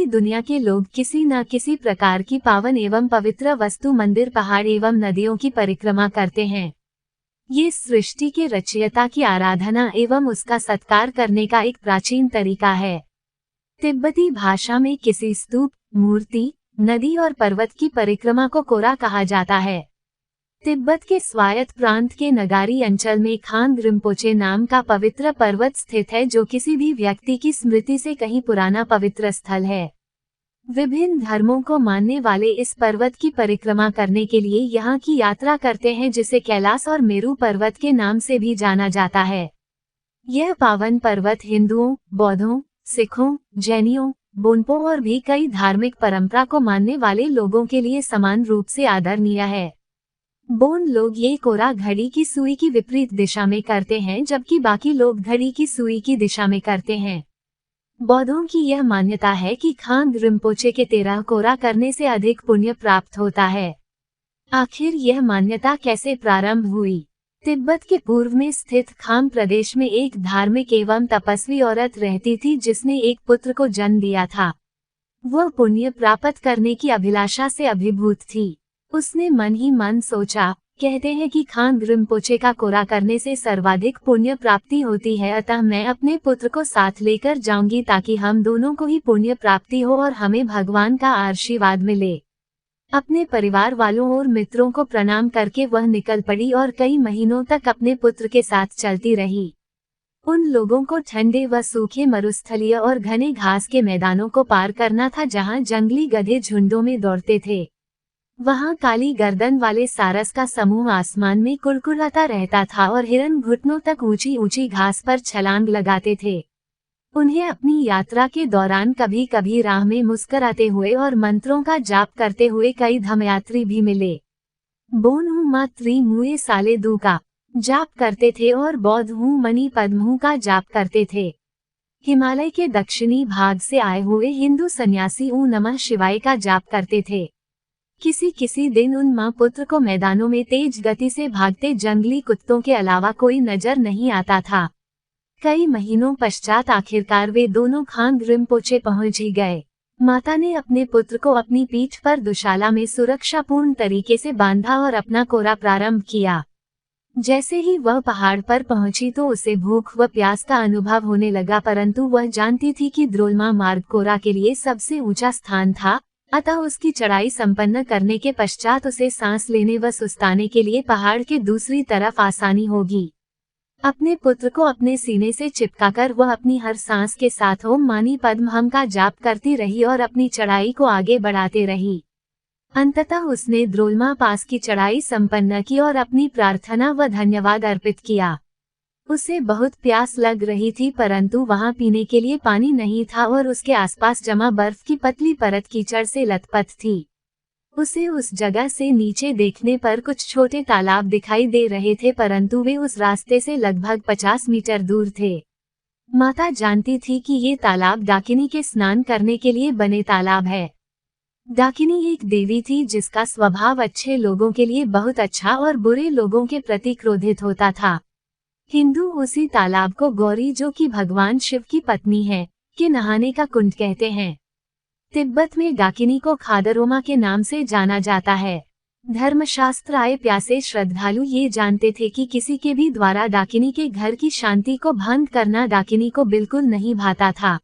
पूरी दुनिया के लोग किसी न किसी प्रकार की पावन एवं पवित्र वस्तु मंदिर, पहाड़ एवं नदियों की परिक्रमा करते हैं। ये सृष्टि के रचयिता की आराधना एवं उसका सत्कार करने का एक प्राचीन तरीका है। तिब्बती भाषा में किसी स्तूप, मूर्ति, नदी और पर्वत की परिक्रमा को कोरा कहा जाता है। तिब्बत के स्वायत्त प्रांत के नगारी अंचल में खांग रिम्पोचे नाम का पवित्र पर्वत स्थित है, जो किसी भी व्यक्ति की स्मृति से कहीं पुराना पवित्र स्थल है। विभिन्न धर्मों को मानने वाले इस पर्वत की परिक्रमा करने के लिए यहाँ की यात्रा करते हैं, जिसे कैलाश और मेरू पर्वत के नाम से भी जाना जाता है। यह पावन पर्वत हिंदुओं, बौद्धों, सिखों, जैनियों, बोनपो और भी कई धार्मिक परंपरा को मानने वाले लोगों के लिए समान रूप से आदरणीय है। बोन लोग ये कोरा घड़ी की सुई की विपरीत दिशा में करते हैं, जबकि बाकी लोग घड़ी की सुई की दिशा में करते हैं। बौद्धों की यह मान्यता है कि खांग रिम्पोचे के 13 कोरा करने से अधिक पुण्य प्राप्त होता है। आखिर यह मान्यता कैसे प्रारंभ हुई? तिब्बत के पूर्व में स्थित खाम प्रदेश में एक धार्मिक एवं तपस्वी औरत रहती थी, जिसने एक पुत्र को जन्म दिया था। वह पुण्य प्राप्त करने की अभिलाषा से अभिभूत थी। उसने मन ही मन सोचा, कहते हैं कि खांग रिम्पोचे का कोरा करने से सर्वाधिक पुण्य प्राप्ति होती है, अतः मैं अपने पुत्र को साथ लेकर जाऊंगी ताकि हम दोनों को ही पुण्य प्राप्ति हो और हमें भगवान का आशीर्वाद मिले। अपने परिवार वालों और मित्रों को प्रणाम करके वह निकल पड़ी और कई महीनों तक अपने पुत्र के साथ चलती रही। उन लोगों को ठंडे व सूखे मरुस्थलीय और घने घास के मैदानों को पार करना था, जहां जंगली गधे झुंडों में दौड़ते थे। वहां काली गर्दन वाले सारस का समूह आसमान में कुड़कुड़ाता रहता था और हिरन घुटनों तक ऊंची ऊंची घास पर छलांग लगाते थे। उन्हें अपनी यात्रा के दौरान कभी कभी राह में मुस्कुराते हुए और मंत्रों का जाप करते हुए कई धर्मयात्री भी मिले। बोन हूँ मात्री मुए साले दू का जाप करते थे और बौद्ध हूँ मणि पद्महू का जाप करते थे। हिमालय के दक्षिणी भाग से आए हुए हिंदू सन्यासी ऊ नमः शिवाय का जाप करते थे। किसी दिन उन माँ पुत्र को मैदानों में तेज गति से भागते जंगली कुत्तों के अलावा कोई नजर नहीं आता था। कई महीनों पश्चात आखिरकार वे दोनों खांग रिम्पोचे पहुंच ही गए। माता ने अपने पुत्र को अपनी पीठ पर दुशाला में सुरक्षापूर्ण तरीके से बांधा और अपना कोरा प्रारंभ किया। जैसे ही वह पहाड़ पर पहुंची तो उसे भूख व प्यास का अनुभव होने लगा, परंतु वह जानती थी कि द्रोलमा मार्ग कोरा के लिए सबसे ऊंचा स्थान था, अतः उसकी चढ़ाई संपन्न करने के पश्चात उसे सांस लेने व सुस्ताने के लिए पहाड़ के दूसरी तरफ आसानी होगी। अपने पुत्र को अपने सीने से चिपकाकर वह अपनी हर सांस के साथ ओम मानी पद्महम का जाप करती रही और अपनी चढ़ाई को आगे बढ़ाते रही। अंततः उसने द्रोलमा पास की चढ़ाई संपन्न की और अपनी प्रार्थना व धन्यवाद अर्पित किया। उसे बहुत प्यास लग रही थी, परंतु वहां पीने के लिए पानी नहीं था और उसके आसपास जमा बर्फ की पतली परत कीचड़ से लथपथ थी। उसे उस जगह से नीचे देखने पर कुछ छोटे तालाब दिखाई दे रहे थे, परंतु वे उस रास्ते से लगभग 50 मीटर दूर थे। माता जानती थी कि ये तालाब डाकिनी के स्नान करने के लिए बने तालाब है। डाकिनी एक देवी थी जिसका स्वभाव अच्छे लोगों के लिए बहुत अच्छा और बुरे लोगों के प्रति क्रोधित होता था। हिंदू उसी तालाब को गौरी, जो कि भगवान शिव की पत्नी है, के नहाने का कुंड कहते हैं। तिब्बत में डाकिनी को खादरोमा के नाम से जाना जाता है। धर्मशास्त्र आए प्यासे श्रद्धालु ये जानते थे कि किसी के भी द्वारा डाकिनी के घर की शांति को भंग करना डाकिनी को बिल्कुल नहीं भाता था।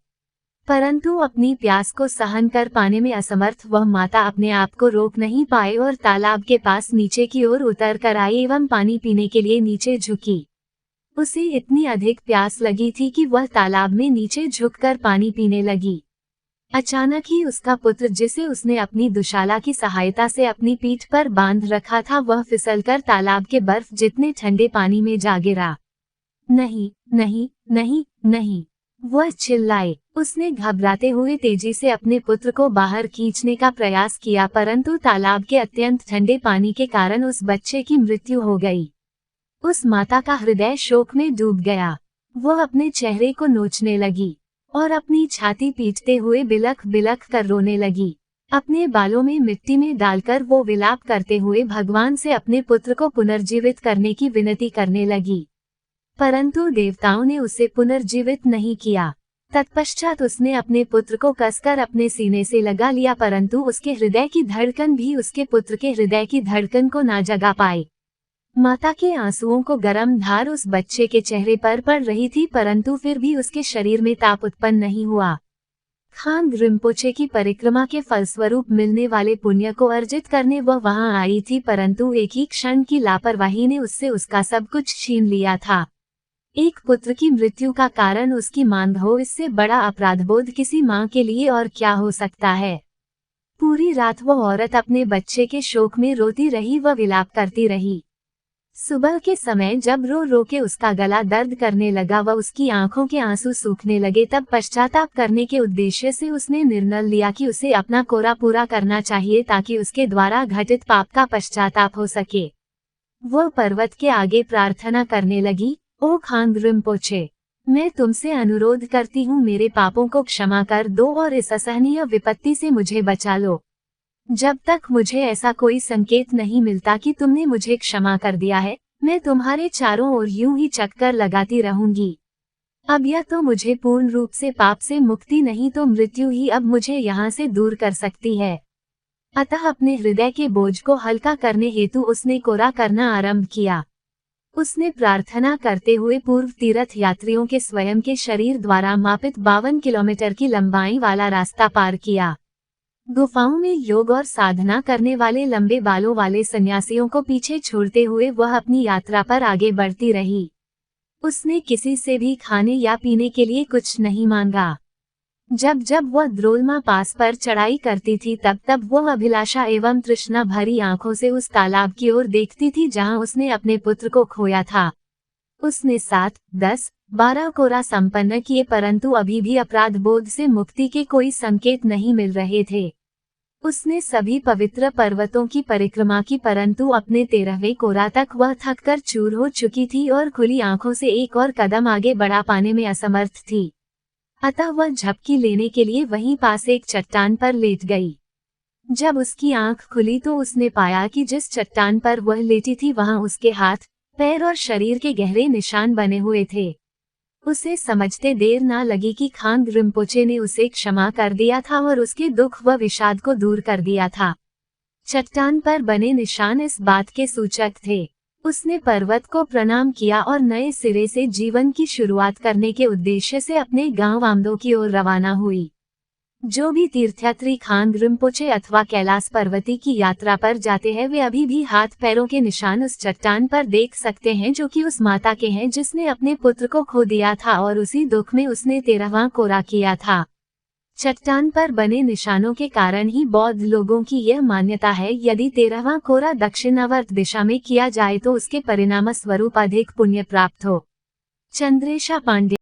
परंतु अपनी प्यास को सहन कर पाने में असमर्थ वह माता अपने आप को रोक नहीं पाए और तालाब के पास नीचे की ओर उतर कर आई एवं पानी पीने के लिए नीचे झुकी। उसे इतनी अधिक प्यास लगी थी कि वह तालाब में नीचे झुककर पानी पीने लगी। अचानक ही उसका पुत्र, जिसे उसने अपनी दुशाला की सहायता से अपनी पीठ पर बांध रखा था, वह फिसलकर तालाब के बर्फ जितने ठंडे पानी में जा गिरा। नहीं नहीं नहीं नहीं, वह चिल्लाए। उसने घबराते हुए तेजी से अपने पुत्र को बाहर खींचने का प्रयास किया, परंतु तालाब के अत्यंत ठंडे पानी के कारण उस बच्चे की मृत्यु हो गई। उस माता का हृदय शोक में डूब गया। वह अपने चेहरे को नोचने लगी और अपनी छाती पीटते हुए बिलख बिलख कर रोने लगी। अपने बालों में मिट्टी में डालकर वो विलाप करते हुए भगवान से अपने पुत्र को पुनर्जीवित करने की विनती करने लगी, परंतु देवताओं ने उसे पुनर्जीवित नहीं किया। तत्पश्चात उसने अपने पुत्र को कसकर अपने सीने से लगा लिया, परंतु उसके हृदय की धड़कन भी उसके पुत्र के हृदय की धड़कन को ना जगा पाई। माता के आंसुओं को गर्म धार उस बच्चे के चेहरे पर पड़ रही थी, परंतु फिर भी उसके शरीर में ताप उत्पन्न नहीं हुआ। खांग रिम्पोचे की परिक्रमा के फलस्वरूप मिलने वाले पुण्य को अर्जित करने वह वहां आई थी, परंतु एक ही क्षण की लापरवाही ने उससे उसका सब कुछ छीन लिया था। एक पुत्र की मृत्यु का कारण उसकी मांग हो, इससे बड़ा अपराधबोध किसी मां के लिए और क्या हो सकता है। पूरी रात वह औरत अपने बच्चे के शोक में रोती रही व विलाप करती रही। सुबह के समय जब रो रो के उसका गला दर्द करने लगा व उसकी आंखों के आंसू सूखने लगे, तब पश्चाताप करने के उद्देश्य से उसने निर्णय लिया कि उसे अपना कोरा पूरा करना चाहिए ताकि उसके द्वारा घटित पाप का पश्चाताप हो सके। वह पर्वत के आगे प्रार्थना करने लगी, ओ खांग रिम्पोचे, मैं तुमसे अनुरोध करती हूँ, मेरे पापों को क्षमा कर दो और इस असहनीय विपत्ति से मुझे बचा लो। जब तक मुझे ऐसा कोई संकेत नहीं मिलता कि तुमने मुझे क्षमा कर दिया है, मैं तुम्हारे चारों ओर यूं ही चक्कर लगाती रहूंगी। अब या तो मुझे पूर्ण रूप से पाप से मुक्ति, नहीं तो मृत्यु ही अब मुझे यहाँ से दूर कर सकती है। अतः अपने हृदय के बोझ को हल्का करने हेतु उसने कोरा करना आरंभ किया। उसने प्रार्थना करते हुए पूर्व तीर्थ यात्रियों के स्वयं के शरीर द्वारा मापित 52 किलोमीटर की लंबाई वाला रास्ता पार किया। गुफाओं में योग और साधना करने वाले लंबे बालों वाले सन्यासियों को पीछे छोड़ते हुए वह अपनी यात्रा पर आगे बढ़ती रही। उसने किसी से भी खाने या पीने के लिए कुछ नहीं मांगा। जब जब वह द्रोलमा पास पर चढ़ाई करती थी, तब तब वह अभिलाषा एवं तृष्णा भरी आंखों से उस तालाब की ओर देखती थी जहां उसने अपने पुत्र को खोया था। उसने 7, 10, 12 कोरा संपन्न किए, परंतु अभी भी अपराध बोध से मुक्ति के कोई संकेत नहीं मिल रहे थे। उसने सभी पवित्र पर्वतों की परिक्रमा की, परंतु अपने 13वें कोरा तक वह थककर चूर हो चुकी थी और खुली आंखों से एक और कदम आगे बढ़ा पाने में असमर्थ थी। अतः वह झपकी लेने के लिए वहीं पास एक चट्टान पर लेट गई। जब उसकी आंख खुली तो उसने पाया कि जिस चट्टान पर वह लेटी थी वहां उसके हाथ, पैर और शरीर के गहरे निशान बने हुए थे। उसे समझते देर ना लगी कि खांग रिम्पोचे ने उसे क्षमा कर दिया था और उसके दुख व विषाद को दूर कर दिया था। चट्टान पर बने निशान इस बात के सूचक थे। उसने पर्वत को प्रणाम किया और नए सिरे से जीवन की शुरुआत करने के उद्देश्य से अपने गांव आमदो की ओर रवाना हुई। जो भी तीर्थयात्री खांग रिम्पोचे अथवा कैलाश पर्वती की यात्रा पर जाते हैं, वे अभी भी हाथ पैरों के निशान उस चट्टान पर देख सकते हैं, जो कि उस माता के हैं जिसने अपने पुत्र को खो दिया था और उसी दुख में उसने 13वां कोरा किया था। चट्टान पर बने निशानों के कारण ही बौद्ध लोगों की यह मान्यता है, यदि 13वां कोरा दक्षिणावर्त दिशा में किया जाए तो उसके परिणाम स्वरूप अधिक पुण्य प्राप्त हो। चंद्रेशा पांडे।